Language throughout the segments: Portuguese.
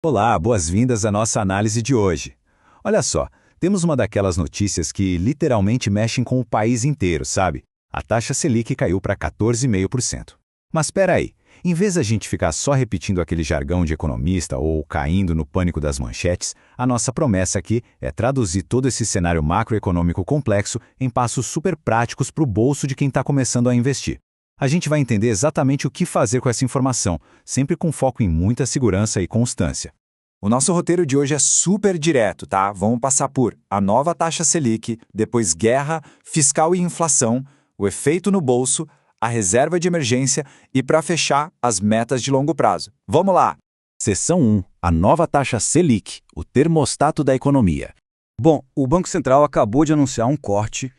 Olá, boas-vindas à nossa análise de hoje. Olha só, temos uma daquelas notícias que literalmente mexem com o país inteiro, sabe? A taxa Selic caiu para 14,5%. Mas espera aí, em vez da gente ficar só repetindo aquele jargão de economista ou caindo no pânico das manchetes, a nossa promessa aqui é traduzir todo esse cenário macroeconômico complexo em passos super práticos para o bolso de quem está começando a investir. A gente vai entender exatamente o que fazer com essa informação, sempre com foco em muita segurança e constância. O nosso roteiro de hoje é super direto, tá? Vamos passar por a nova taxa Selic, depois guerra, fiscal e inflação, o efeito no bolso, a reserva de emergência e, para fechar, as metas de longo prazo. Vamos lá! Seção 1. A nova taxa Selic, o termostato da economia. Bom, o Banco Central acabou de anunciar um corte,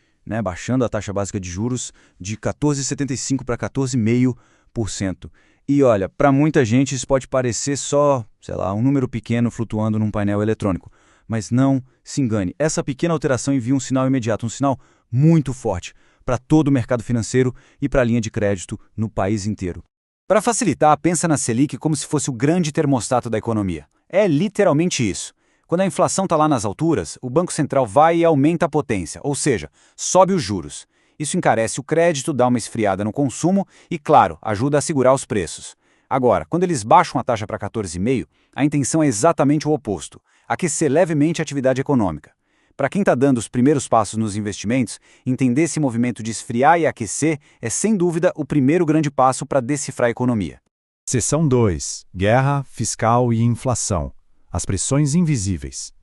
baixando a taxa básica de juros de 14,75% para 14,5%. E olha, para muita gente isso pode parecer só, um número pequeno flutuando num painel eletrônico. Mas não se engane, essa pequena alteração envia um sinal imediato, um sinal muito forte para todo o mercado financeiro e para a linha de crédito no país inteiro. Para facilitar, pensa na Selic como se fosse o grande termostato da economia. É literalmente isso. Quando a inflação está lá nas alturas, o Banco Central vai e aumenta a potência, ou seja, sobe os juros. Isso encarece o crédito, dá uma esfriada no consumo e, claro, ajuda a segurar os preços. Agora, quando eles baixam a taxa para 14,5%, a intenção é exatamente o oposto, aquecer levemente a atividade econômica. Para quem está dando os primeiros passos nos investimentos, entender esse movimento de esfriar e aquecer é, sem dúvida, o primeiro grande passo para decifrar a economia. Seção 2. Guerra, fiscal e inflação. As pressões invisíveis.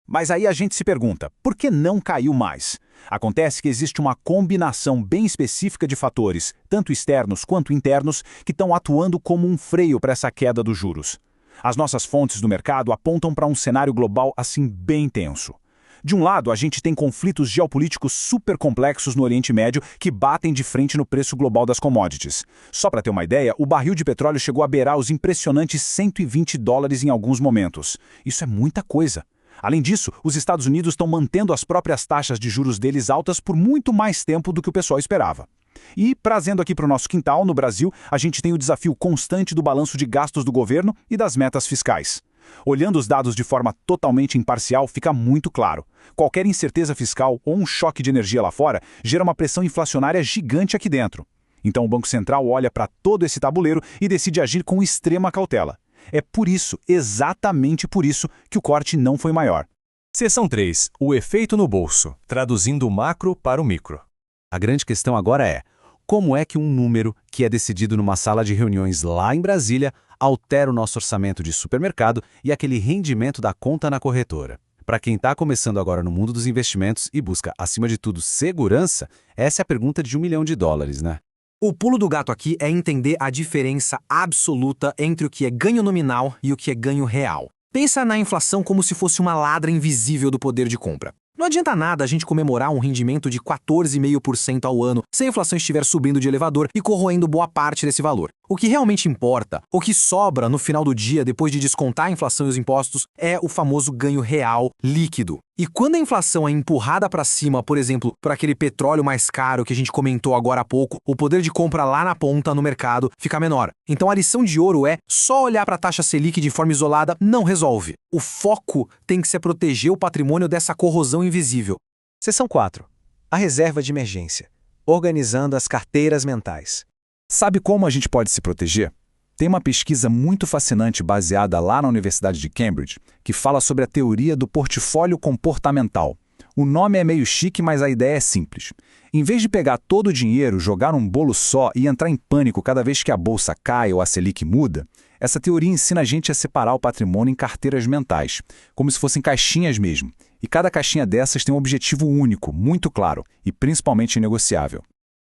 Mas aí a gente se pergunta, por que não caiu mais? Acontece que existe uma combinação bem específica de fatores, tanto externos quanto internos, que estão atuando como um freio para essa queda dos juros. As nossas fontes do mercado apontam para um cenário global assim bem tenso. De um lado, a gente tem conflitos geopolíticos super complexos no Oriente Médio que batem de frente no preço global das commodities. Só para ter uma ideia, o barril de petróleo chegou a beirar os impressionantes $120 em alguns momentos. Isso é muita coisa. Além disso, os Estados Unidos estão mantendo as próprias taxas de juros deles altas por muito mais tempo do que o pessoal esperava. E, trazendo aqui para o nosso quintal, no Brasil, a gente tem o desafio constante do balanço de gastos do governo e das metas fiscais. Olhando os dados de forma totalmente imparcial, fica muito claro. Qualquer incerteza fiscal ou um choque de energia lá fora gera uma pressão inflacionária gigante aqui dentro. Então o Banco Central olha para todo esse tabuleiro e decide agir com extrema cautela. É por isso, exatamente por isso, que o corte não foi maior. Seção 3. O efeito no bolso, traduzindo o macro para o micro. A grande questão agora é, como é que um número que é decidido numa sala de reuniões lá em Brasília altera o nosso orçamento de supermercado e aquele rendimento da conta na corretora? Para quem está começando agora no mundo dos investimentos e busca, acima de tudo, segurança, essa é a pergunta de $1 milhão, né? O pulo do gato aqui é entender a diferença absoluta entre o que é ganho nominal e o que é ganho real. Pensa na inflação como se fosse uma ladra invisível do poder de compra. Não adianta nada a gente comemorar um rendimento de 14,5% ao ano se a inflação estiver subindo de elevador e corroendo boa parte desse valor. O que realmente importa, o que sobra no final do dia depois de descontar a inflação e os impostos, é o famoso ganho real líquido. E quando a inflação é empurrada para cima, por exemplo, por aquele petróleo mais caro que a gente comentou agora há pouco, o poder de compra lá na ponta, no mercado, fica menor. Então a lição de ouro é, só olhar para a taxa Selic de forma isolada não resolve. O foco tem que ser proteger o patrimônio dessa corrosão invisível. Seção 4. A reserva de emergência. Organizando as carteiras mentais. Sabe como a gente pode se proteger? Tem uma pesquisa muito fascinante baseada lá na Universidade de Cambridge que fala sobre a teoria do portfólio comportamental. O nome é meio chique, mas a ideia é simples. Em vez de pegar todo o dinheiro, jogar num bolo só e entrar em pânico cada vez que a bolsa cai ou a Selic muda, essa teoria ensina a gente a separar o patrimônio em carteiras mentais, como se fossem caixinhas mesmo. E cada caixinha dessas tem um objetivo único, muito claro e principalmente inegociável.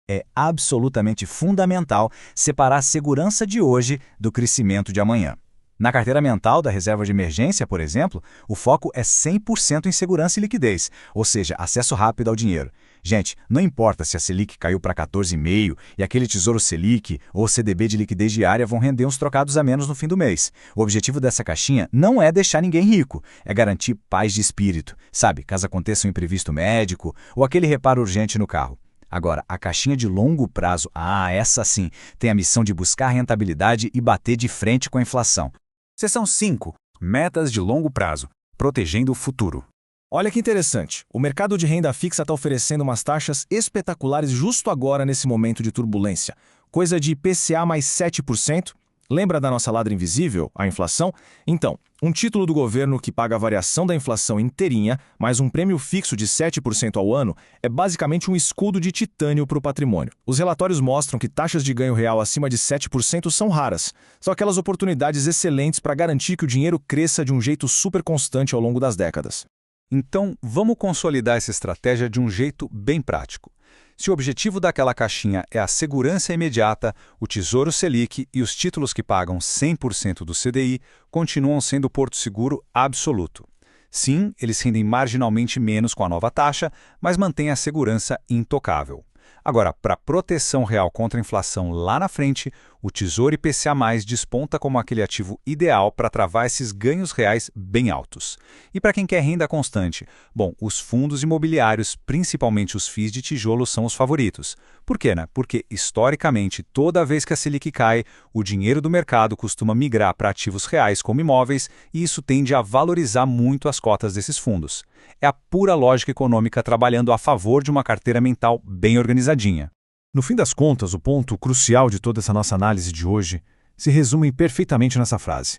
É absolutamente fundamental separar a segurança de hoje do crescimento de amanhã. Na carteira mental da reserva de emergência, por exemplo, o foco é 100% em segurança e liquidez, ou seja, acesso rápido ao dinheiro. Gente, não importa se a Selic caiu para 14,5% e aquele Tesouro Selic ou CDB de liquidez diária vão render uns trocados a menos no fim do mês. O objetivo dessa caixinha não é deixar ninguém rico, é garantir paz de espírito, sabe, caso aconteça um imprevisto médico ou aquele reparo urgente no carro. Agora, a caixinha de longo prazo, essa sim, tem a missão de buscar rentabilidade e bater de frente com a inflação. Seção 5. Metas de longo prazo, protegendo o futuro. Olha que interessante, o mercado de renda fixa está oferecendo umas taxas espetaculares justo agora nesse momento de turbulência. Coisa de IPCA mais 7%. Lembra da nossa ladra invisível, a inflação? Então, um título do governo que paga a variação da inflação inteirinha, mais um prêmio fixo de 7% ao ano, é basicamente um escudo de titânio para o patrimônio. Os relatórios mostram que taxas de ganho real acima de 7% são raras. São aquelas oportunidades excelentes para garantir que o dinheiro cresça de um jeito super constante ao longo das décadas. Então, vamos consolidar essa estratégia de um jeito bem prático. Se o objetivo daquela caixinha é a segurança imediata, o Tesouro Selic e os títulos que pagam 100% do CDI continuam sendo o porto seguro absoluto. Sim, eles rendem marginalmente menos com a nova taxa, mas mantêm a segurança intocável. Agora, para proteção real contra a inflação lá na frente, o Tesouro IPCA+ desponta como aquele ativo ideal para travar esses ganhos reais bem altos. E para quem quer renda constante? Bom, os fundos imobiliários, principalmente os FIIs de tijolo, são os favoritos. Por quê, né? Porque, historicamente, toda vez que a Selic cai, o dinheiro do mercado costuma migrar para ativos reais como imóveis e isso tende a valorizar muito as cotas desses fundos. É a pura lógica econômica trabalhando a favor de uma carteira mental bem organizadinha. No fim das contas, o ponto crucial de toda essa nossa análise de hoje se resume perfeitamente nessa frase.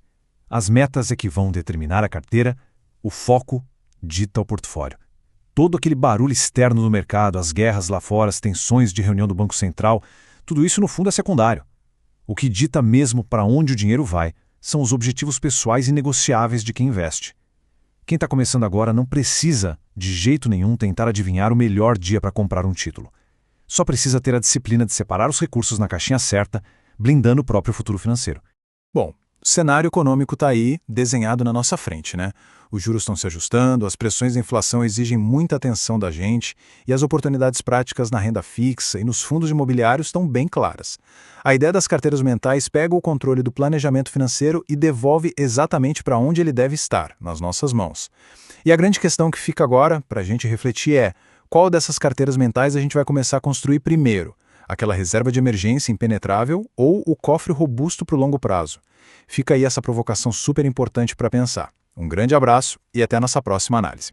As metas é que vão determinar a carteira, o foco dita o portfólio. Todo aquele barulho externo no mercado, as guerras lá fora, as tensões de reunião do Banco Central, tudo isso no fundo é secundário. O que dita mesmo para onde o dinheiro vai são os objetivos pessoais inegociáveis de quem investe. Quem está começando agora não precisa, de jeito nenhum, tentar adivinhar o melhor dia para comprar um título. Só precisa ter a disciplina de separar os recursos na caixinha certa, blindando o próprio futuro financeiro. Bom, o cenário econômico está aí, desenhado na nossa frente, né? Os juros estão se ajustando, as pressões da inflação exigem muita atenção da gente e as oportunidades práticas na renda fixa e nos fundos imobiliários estão bem claras. A ideia das carteiras mentais pega o controle do planejamento financeiro e devolve exatamente para onde ele deve estar, nas nossas mãos. E a grande questão que fica agora, para a gente refletir é: qual dessas carteiras mentais a gente vai começar a construir primeiro? Aquela reserva de emergência impenetrável ou o cofre robusto para o longo prazo? Fica aí essa provocação super importante para pensar. Um grande abraço e até a nossa próxima análise.